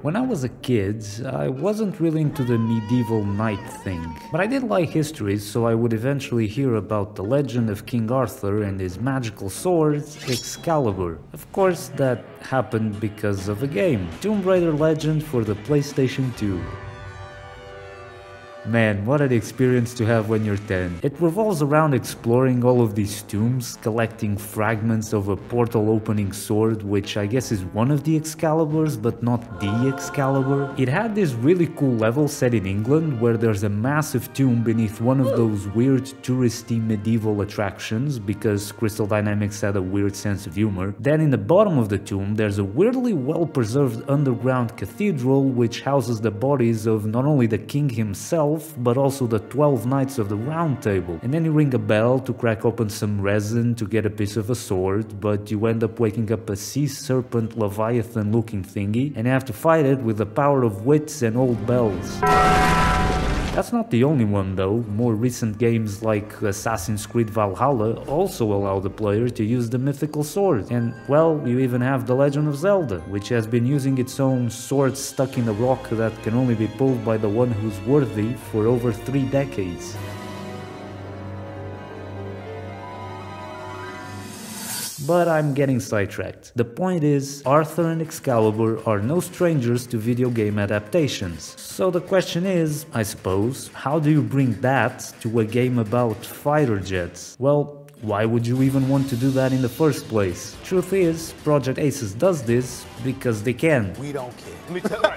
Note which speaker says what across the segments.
Speaker 1: When I was a kid, I wasn't really into the medieval knight thing, but I did like history, so I would eventually hear about the legend of King Arthur and his magical sword, Excalibur. Of course, that happened because of a game, Tomb Raider Legend for the PlayStation 2. Man, what an experience to have when you're 10. It revolves around exploring all of these tombs, collecting fragments of a portal opening sword, which I guess is one of the Excaliburs, but not the Excalibur. It had this really cool level set in England, where there's a massive tomb beneath one of those weird touristy medieval attractions, because Crystal Dynamics had a weird sense of humor. Then in the bottom of the tomb, there's a weirdly well-preserved underground cathedral, which houses the bodies of not only the king himself, but also the 12 knights of the Round Table. And then you ring a bell to crack open some resin to get a piece of a sword, but you end up waking up a sea serpent leviathan looking thingy, and you have to fight it with the power of wits and old bells. That's not the only one though. More recent games like Assassin's Creed Valhalla also allow the player to use the mythical sword. And well, you even have The Legend of Zelda, which has been using its own sword stuck in a rock that can only be pulled by the one who's worthy for over 3 decades. But I'm getting sidetracked. The point is, Arthur and Excalibur are no strangers to video game adaptations. So the question is, I suppose, how do you bring that to a game about fighter jets? Well, why would you even want to do that in the first place? Truth is, Project Aces does this because they can.
Speaker 2: We don't care.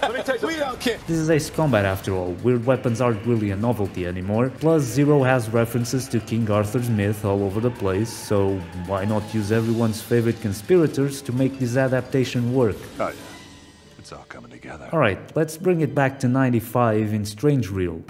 Speaker 2: Let me tell you, we don't care.
Speaker 1: This is Ace Combat after all. Weird weapons aren't really a novelty anymore. Plus, Zero has references to King Arthur's myth all over the place, so why not use everyone's favorite conspirators to make this adaptation work?
Speaker 2: Oh yeah, it's all coming together.
Speaker 1: Alright, let's bring it back to 95 in Strange Reel.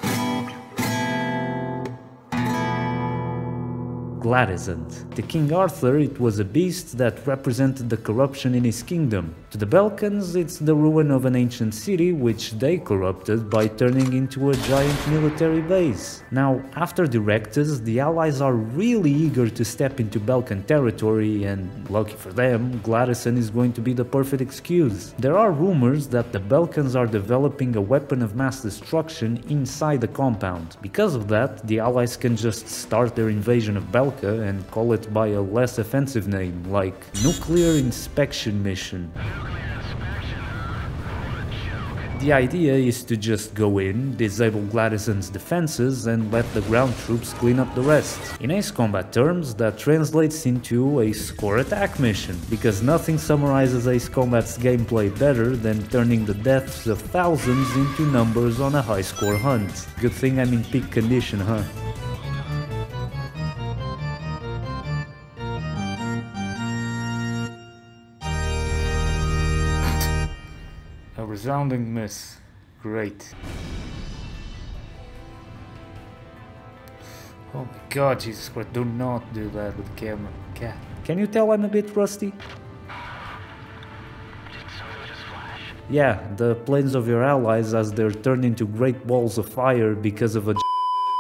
Speaker 1: Gladisant. To King Arthur, it was a beast that represented the corruption in his kingdom. To the Belkans, it's the ruin of an ancient city which they corrupted by turning into a giant military base. Now, after Directus, the allies are really eager to step into Belkan territory, and lucky for them, Gladisant is going to be the perfect excuse. There are rumors that the Belkans are developing a weapon of mass destruction inside the compound. Because of that, the allies can just start their invasion of Belka and call it by a less offensive name, like Nuclear Inspection Mission. The idea is to just go in, disable Gladisant's defenses and let the ground troops clean up the rest. In Ace Combat terms, that translates into a score attack mission, because nothing summarizes Ace Combat's gameplay better than turning the deaths of thousands into numbers on a high score hunt. Good thing I'm in peak condition, huh? A resounding miss. Great. Oh my god, Jesus Christ, do not do that with the camera. Can you tell I'm a bit rusty? Yeah, the planes of your allies as they're turned into great balls of fire because of a...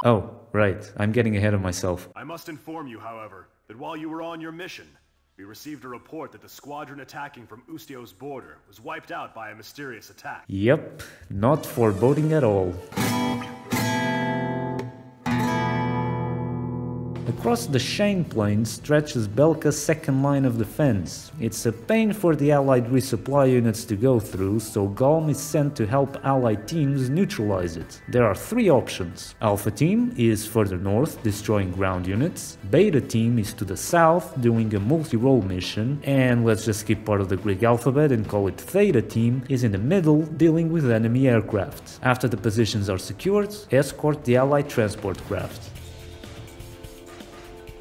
Speaker 1: Oh, right, I'm getting ahead of myself.
Speaker 3: I must inform you, however, that while you were on your mission, we received a report that the squadron attacking from Ustio's border was wiped out by a mysterious attack.
Speaker 1: Yep, not foreboding at all. Across the Shane Plain stretches Belka's second line of defense. It's a pain for the allied resupply units to go through, so Galm is sent to help allied teams neutralize it. There are 3 options. Alpha Team is further north, destroying ground units. Beta Team is to the south, doing a multi-role mission. And let's just skip part of the Greek alphabet and call it Theta Team, is in the middle, dealing with enemy aircraft. After the positions are secured, escort the allied transport craft.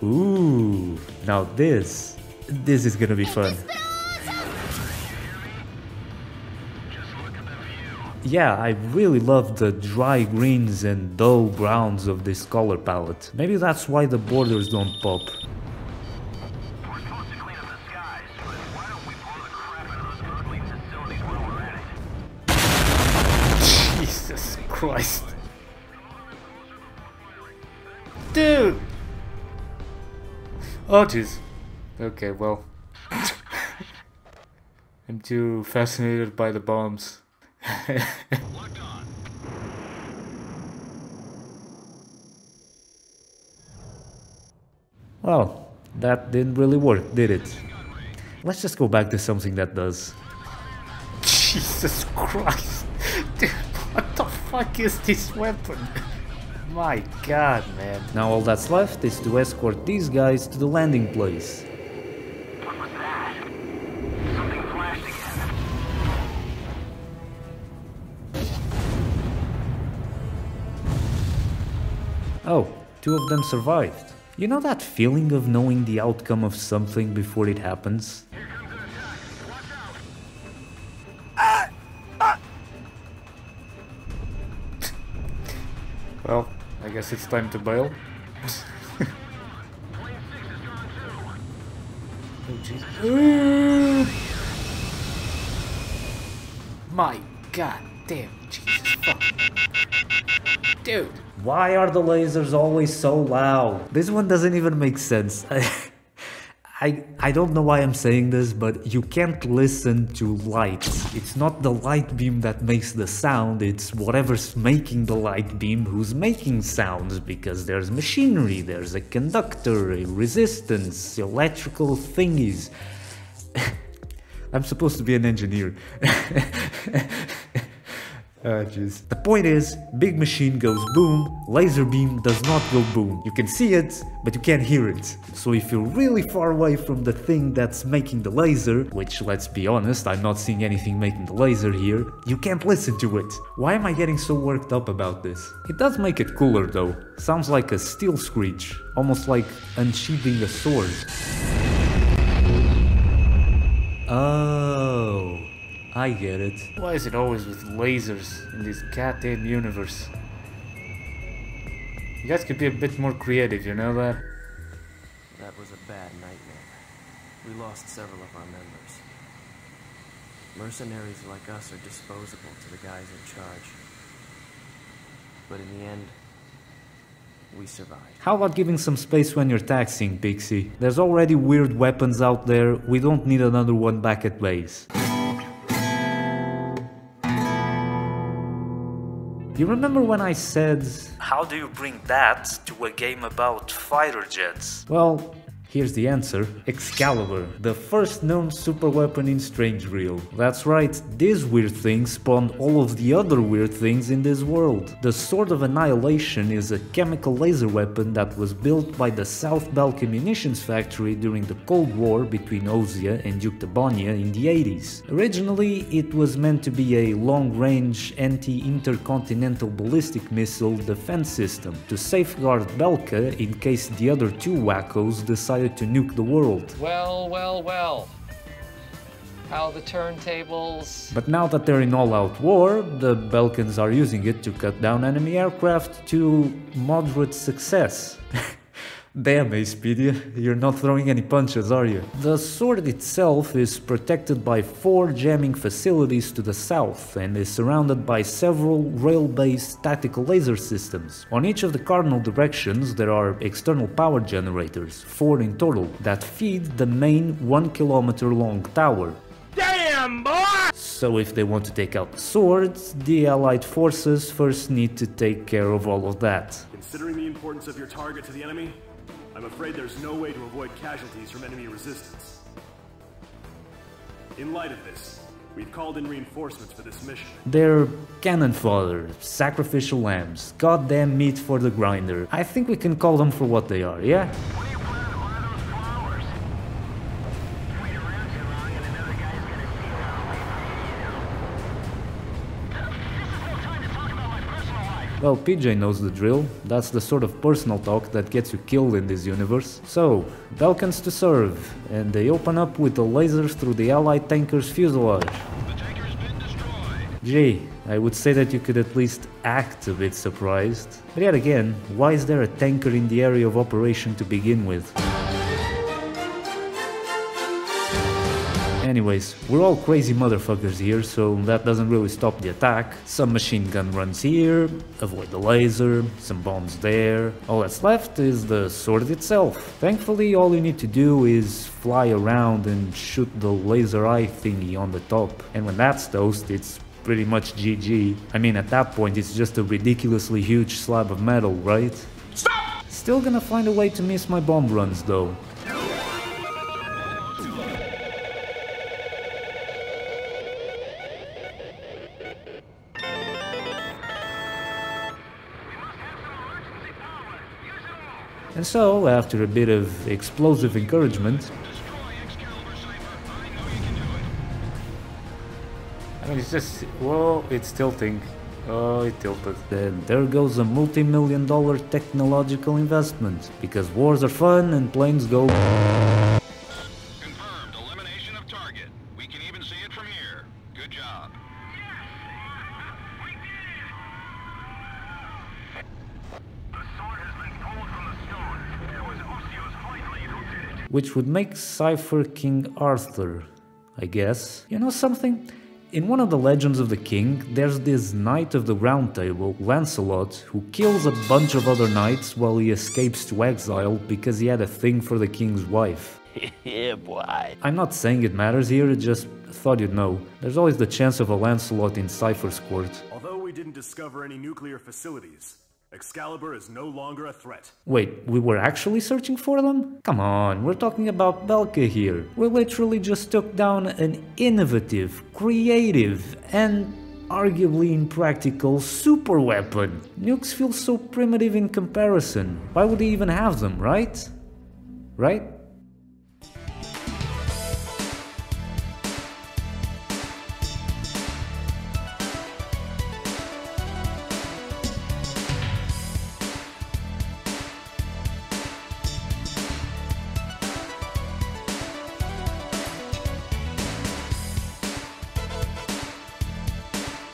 Speaker 1: Ooh, now this is gonna be fun. Yeah, I really love the dry greens and dull browns of this color palette. Maybe that's why the borders don't pop. Jesus Christ. Dude! Oh jeez. Okay, well. I'm too fascinated by the bombs. Well, that didn't really work, did it? Let's just go back to something that does. Jesus Christ! Dude, what the fuck is this weapon? My god, man. Now all that's left is to escort these guys to the landing place.
Speaker 4: What was that? Something flashed again.
Speaker 1: Oh, two of them survived. You know that feeling of knowing the outcome of something before it happens?
Speaker 4: Here comes an attack. Watch out!
Speaker 1: Well, I guess it's time to bail. Oh jeez. My god damn, Jesus fuck. Dude, why are the lasers always so loud? This one doesn't even make sense. I don't know why I'm saying this, but you can't listen to light. It's not the light beam that makes the sound, it's whatever's making the light beam who's making sounds, because there's machinery, there's a conductor, a resistance, electrical thingies. I'm supposed to be an engineer. Jeez. The point is, big machine goes boom, laser beam does not go boom. You can see it, but you can't hear it. So if you're really far away from the thing that's making the laser, which let's be honest, I'm not seeing anything making the laser here, you can't listen to it. Why am I getting so worked up about this? It does make it cooler though. Sounds like a steel screech, almost like unsheathing a sword. Oh, I get it. Why is it always with lasers in this goddamn universe? You guys could be a bit more creative, you know that?
Speaker 5: That was a bad nightmare. We lost several of our members. Mercenaries like us are disposable to the guys in charge. But in the end, we survived.
Speaker 1: How about giving some space when you're taxing, Pixie? There's already weird weapons out there, we don't need another one back at base. You remember when I said, how do you bring that to a game about fighter jets? Well, here's the answer. Excalibur, the first known super weapon in Strange Reel. That's right, this weird thing spawned all of the other weird things in this world. The Sword of Annihilation is a chemical laser weapon that was built by the South Belka munitions factory during the Cold War between Oseans and Bonia in the 80s. Originally, it was meant to be a long-range anti-intercontinental ballistic missile defense system to safeguard Belka in case the other two wackos decided to nuke the world.
Speaker 6: Well. How the turntables...
Speaker 1: But now that they're in all-out war, the Belkans are using it to cut down enemy aircraft to moderate success. Damn, Acepedia, you're not throwing any punches, are you? The sword itself is protected by 4 jamming facilities to the south and is surrounded by several rail-based tactical laser systems. On each of the cardinal directions there are external power generators, 4 in total, that feed the main 1 kilometer long tower.
Speaker 4: Damn, boy!
Speaker 1: So if they want to take out the swords, the Allied forces first need to take care of all of that.
Speaker 3: Considering the importance of your target to the enemy, I'm afraid there's no way to avoid casualties from enemy resistance. In light of this, we've called in reinforcements for this mission.
Speaker 1: They're cannon fodder, sacrificial lambs, goddamn meat for the grinder. I think we can call them for what they are, yeah?
Speaker 4: What do you plan to buy those flowers? Wait around too long and another guy's gonna see how This is no time to talk about my personal life.
Speaker 1: Well, PJ knows the drill. That's the sort of personal talk that gets you killed in this universe. So, Belkans to serve, and they open up with the lasers through the Allied tanker's fuselage.
Speaker 4: The tanker's been destroyed.
Speaker 1: Gee, I would say that you could at least act a bit surprised. But yet again, why is there a tanker in the area of operation to begin with? Anyways, we're all crazy motherfuckers here, so that doesn't really stop the attack. Some machine gun runs here, avoid the laser, some bombs there. All that's left is the sword itself. Thankfully, all you need to do is fly around and shoot the laser eye thingy on the top. And when that's toast, it's pretty much GG. I mean, at that point, it's just a ridiculously huge slab of metal, right? Stop! Still gonna find a way to miss my bomb runs, though. And so, after a bit of explosive encouragement, I mean, it's just, whoa, it's tilting. Oh, it tilted. Then there goes a multi-million-dollar technological investment, because wars are fun and planes go...
Speaker 7: Confirmed. Elimination of target. We can even see it from here. Good job.
Speaker 1: Which would make Cypher King Arthur, I guess. You know something? In one of the Legends of the King, there's this Knight of the Round Table, Lancelot, who kills a bunch of other knights while he escapes to exile because he had a thing for the king's wife.
Speaker 7: Yeah, boy.
Speaker 1: I'm not saying it matters here, I just thought you'd know. There's always the chance of a Lancelot in Cypher's court.
Speaker 3: Although we didn't discover any nuclear facilities, Excalibur is no longer a threat.
Speaker 1: Wait, we were actually searching for them? Come on, we're talking about Belka here. We literally just took down an innovative, creative, and arguably impractical super weapon. Nukes feel so primitive in comparison. Why would he even have them, right? Right?